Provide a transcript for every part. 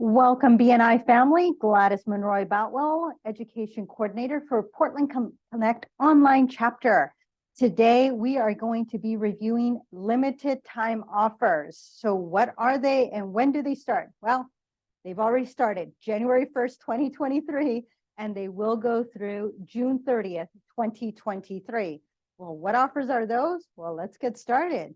Welcome, BNI family. Gladys Monroy Boutwell, Education Coordinator for Portland Connect Online Chapter. Today, we are going to be reviewing limited time offers. So what are they and when do they start? Well, they've already started January 1st, 2023, and they will go through June 30th, 2023. Well, what offers are those? Well, let's get started.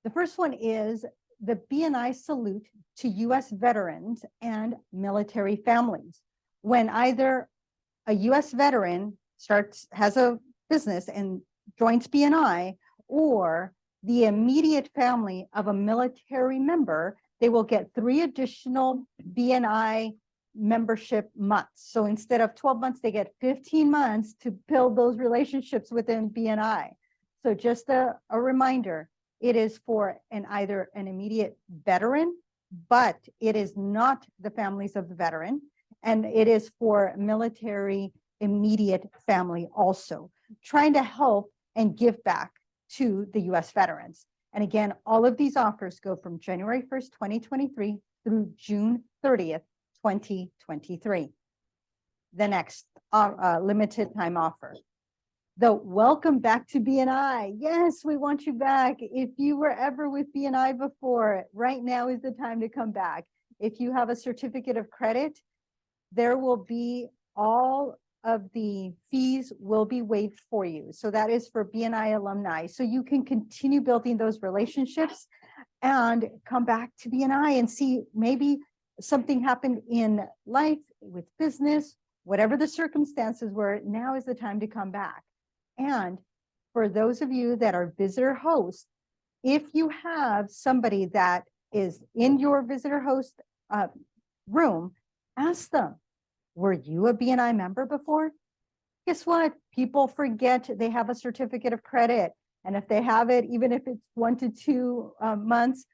The first one is the BNI Salute to U.S. veterans and military families. When either a U.S. veteran has a business and joins BNI, or the immediate family of a military member, they will get 3 additional BNI membership months. So instead of 12 months, they get 15 months to build those relationships within BNI. So just a reminder, it is for either an immediate veteran, but it is not the families of the veteran, and it is for military immediate family also, trying to help and give back to the U.S. veterans. And again, all of these offers go from January 1st, 2023 through June 30th, 2023. The next limited time offer. The welcome back to BNI. Yes, we want you back. If you were ever with BNI before, right now is the time to come back. If you have a certificate of credit, there will be all of the fees will be waived for you. So that is for BNI alumni. So you can continue building those relationships and come back to BNI and see maybe something happened in life with business, whatever the circumstances were, now is the time to come back. And for those of you that are visitor hosts, if you have somebody that is in your visitor host room, ask them, were you a BNI member before? Guess what? People forget they have a certificate of credit. And if they have it, even if it's 1 to 2 months,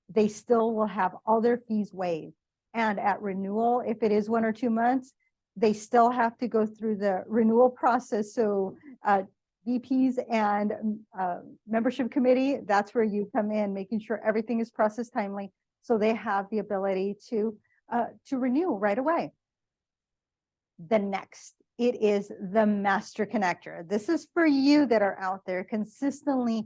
they still will have all their fees waived. And at renewal, if it is 1 or 2 months, they still have to go through the renewal process. So VPs and membership committee, that's where you come in, making sure everything is processed timely, so they have the ability to renew right away. The next, it is the Master Connector. This is for you that are out there consistently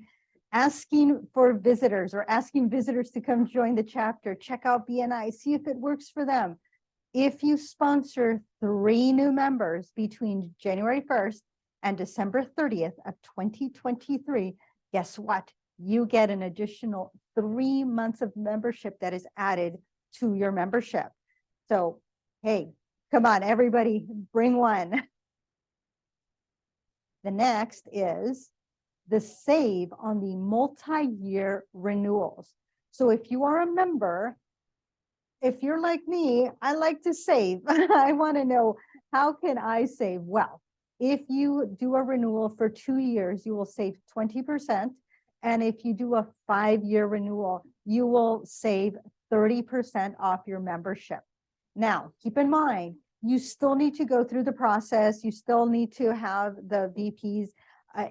asking for visitors or asking visitors to come join the chapter, check out BNI, see if it works for them. If you sponsor 3 new members between January 1st and December 30th of 2023, guess what? You get an additional 3 months of membership that is added to your membership. So, hey, come on, everybody, bring one. The next is the save on the multi-year renewals. So if you are a member, if you're like me, I like to save. I want to know, how can I save? Well, if you do a renewal for 2 years, you will save 20%. And if you do a 5-year renewal, you will save 30% off your membership. Now, keep in mind, you still need to go through the process. You still need to have the VPs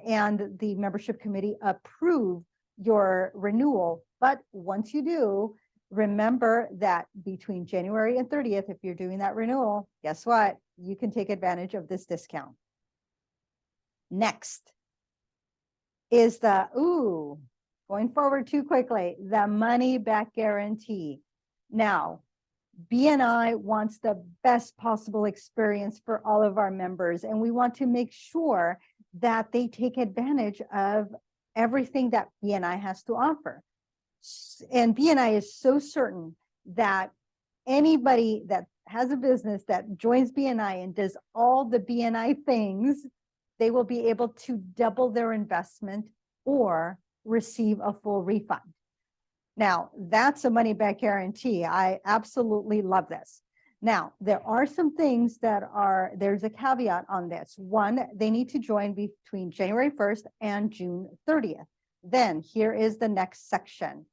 and the membership committee approve your renewal. But once you do, remember that between January and 30th, if you're doing that renewal, guess what? You can take advantage of this discount. Next is the, going forward too quickly, the money back guarantee. Now, BNI wants the best possible experience for all of our members, and we want to make sure that they take advantage of everything that BNI has to offer. And BNI is so certain that anybody that has a business that joins BNI and does all the BNI things, they will be able to double their investment or receive a full refund. Now, that's a money back guarantee. I absolutely love this. Now, there are some things that there's a caveat on this. One, they need to join between January 1st and June 30th. Then here is the next section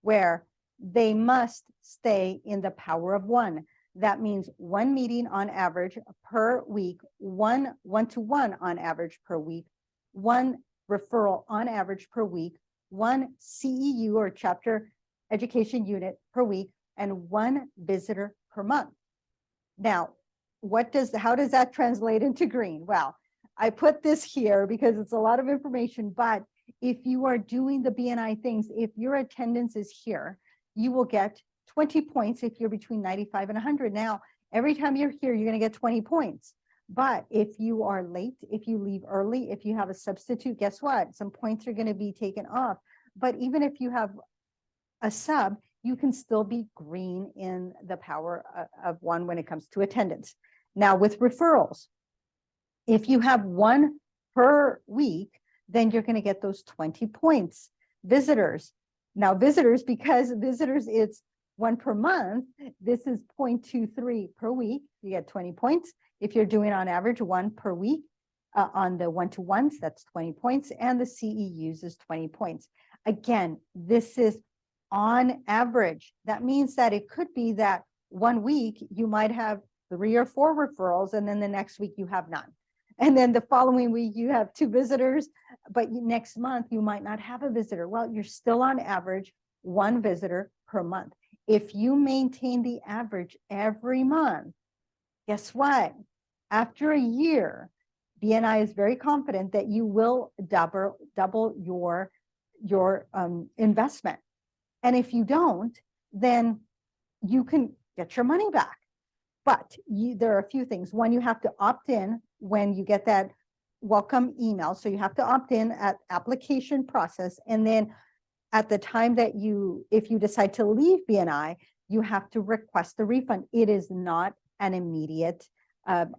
where they must stay in the power of 1. That means 1 meeting on average per week, 1 one-to-one on average per week, 1 referral on average per week, 1 CEU or chapter education unit per week, and 1 visitor per month. Now, how does that translate into green? Well, I put this here because it's a lot of information, but if you are doing the BNI things, if your attendance is here, you will get 20 points if you're between 95 and 100. Now, every time you're here, you're going to get 20 points. But if you are late, if you leave early, if you have a substitute, guess what? Some points are going to be taken off. But even if you have a sub, you can still be green in the power of 1 when it comes to attendance. Now, with referrals, if you have 1 per week, then you're going to get those 20 points. Visitors. Now, visitors, because visitors, it's 1 per month, this is 0.23 per week. You get 20 points. If you're doing on average 1 per week on the one-to-ones, that's 20 points. And the CEUs is 20 points. Again, this is on average. That means that it could be that 1 week you might have 3 or 4 referrals, and then the next week you have none. And then the following week you have 2 visitors, but next month you might not have a visitor. Well, you're still on average 1 visitor per month. If you maintain the average every month, guess what? After a year, BNI is very confident that you will double your investment. And if you don't, then you can get your money back. But there are a few things. One, you have to opt in when you get that welcome email. So you have to opt in at application process. And then at the time that if you decide to leave BNI, you have to request the refund. It is not an immediate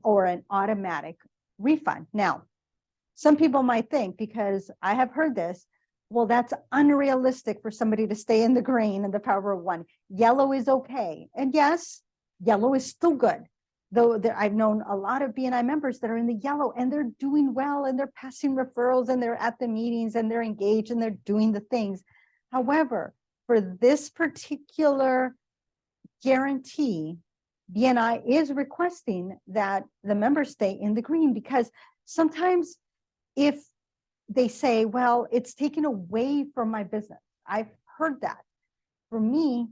or an automatic refund. Now, some people might think, because I have heard this, well, that's unrealistic for somebody to stay in the green and the power of 1. Yellow is okay. And yes, yellow is still good. Though I've known a lot of BNI members that are in the yellow and they're doing well and they're passing referrals and they're at the meetings and they're engaged and they're doing the things. However, for this particular guarantee, BNI is requesting that the members stay in the green, because sometimes if they say, well, it's taken away from my business. I've heard that. For me,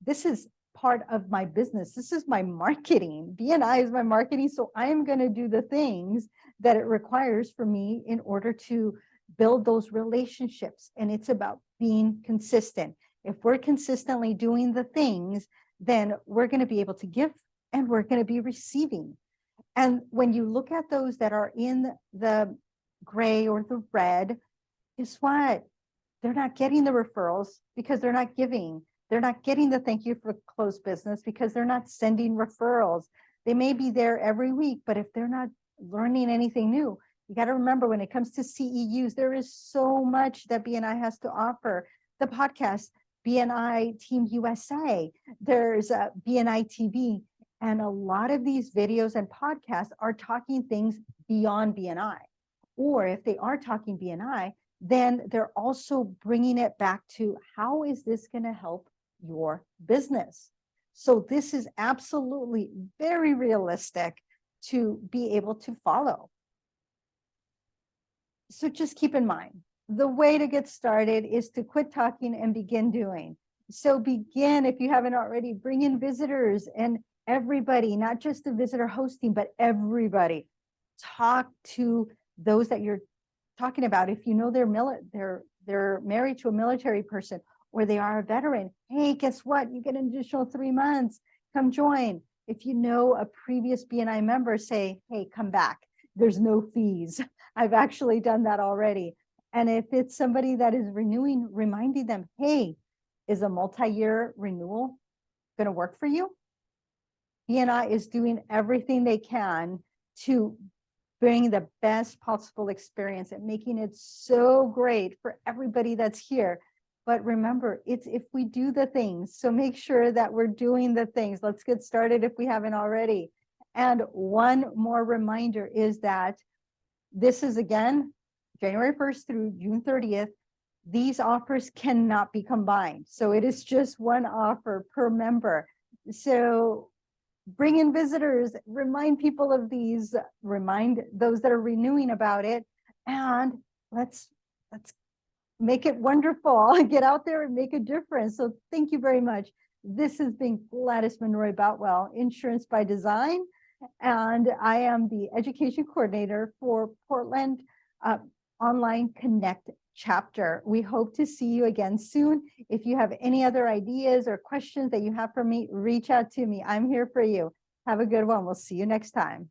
this is part of my business. This is my marketing. BNI is my marketing. So I am going to do the things that it requires for me in order to build those relationships. And it's about being consistent. If we're consistently doing the things, then we're going to be able to give and we're going to be receiving. And when you look at those that are in the gray or the red, guess what? They're not getting the referrals because they're not giving. They're not getting the thank you for closed business because they're not sending referrals. They may be there every week, but if they're not learning anything new, you got to remember, when it comes to CEUs, there is so much that BNI has to offer. The podcast, BNI Team USA, there's BNI TV, and a lot of these videos and podcasts are talking things beyond BNI. Or if they are talking BNI, then they're also bringing it back to, how is this going to help your business? So this is absolutely very realistic to be able to follow. So just keep in mind, the way to get started is to quit talking and begin doing. So begin, if you haven't already, bring in visitors and everybody, not just the visitor hosting, but everybody. Talk to those that you're talking about. If you know they're married to a military person, or they are a veteran, hey, guess what? You get an additional 3 months. Come join. If you know a previous BNI member, say, hey, come back. There's no fees. I've actually done that already. And if it's somebody that is renewing, reminding them, hey, is a multi-year renewal going to work for you? BNI is doing everything they can to bring the best possible experience and making it so great for everybody that's here. But remember, it's if we do the things. So make sure that we're doing the things. Let's get started if we haven't already. And one more reminder is that this is, again, January 1st through June 30th. These offers cannot be combined. So it is just one offer per member. So bring in visitors, remind people of these, remind those that are renewing about it, and let's make it wonderful. Get out there and make a difference. So thank you very much. This has been Gladys Monroy Boutwell, Insurance by Design, and I am the Education Coordinator for Portland Online Connect chapter. We hope to see you again soon. If you have any other ideas or questions that you have for me, reach out to me. I'm here for you. Have a good one. We'll see you next time.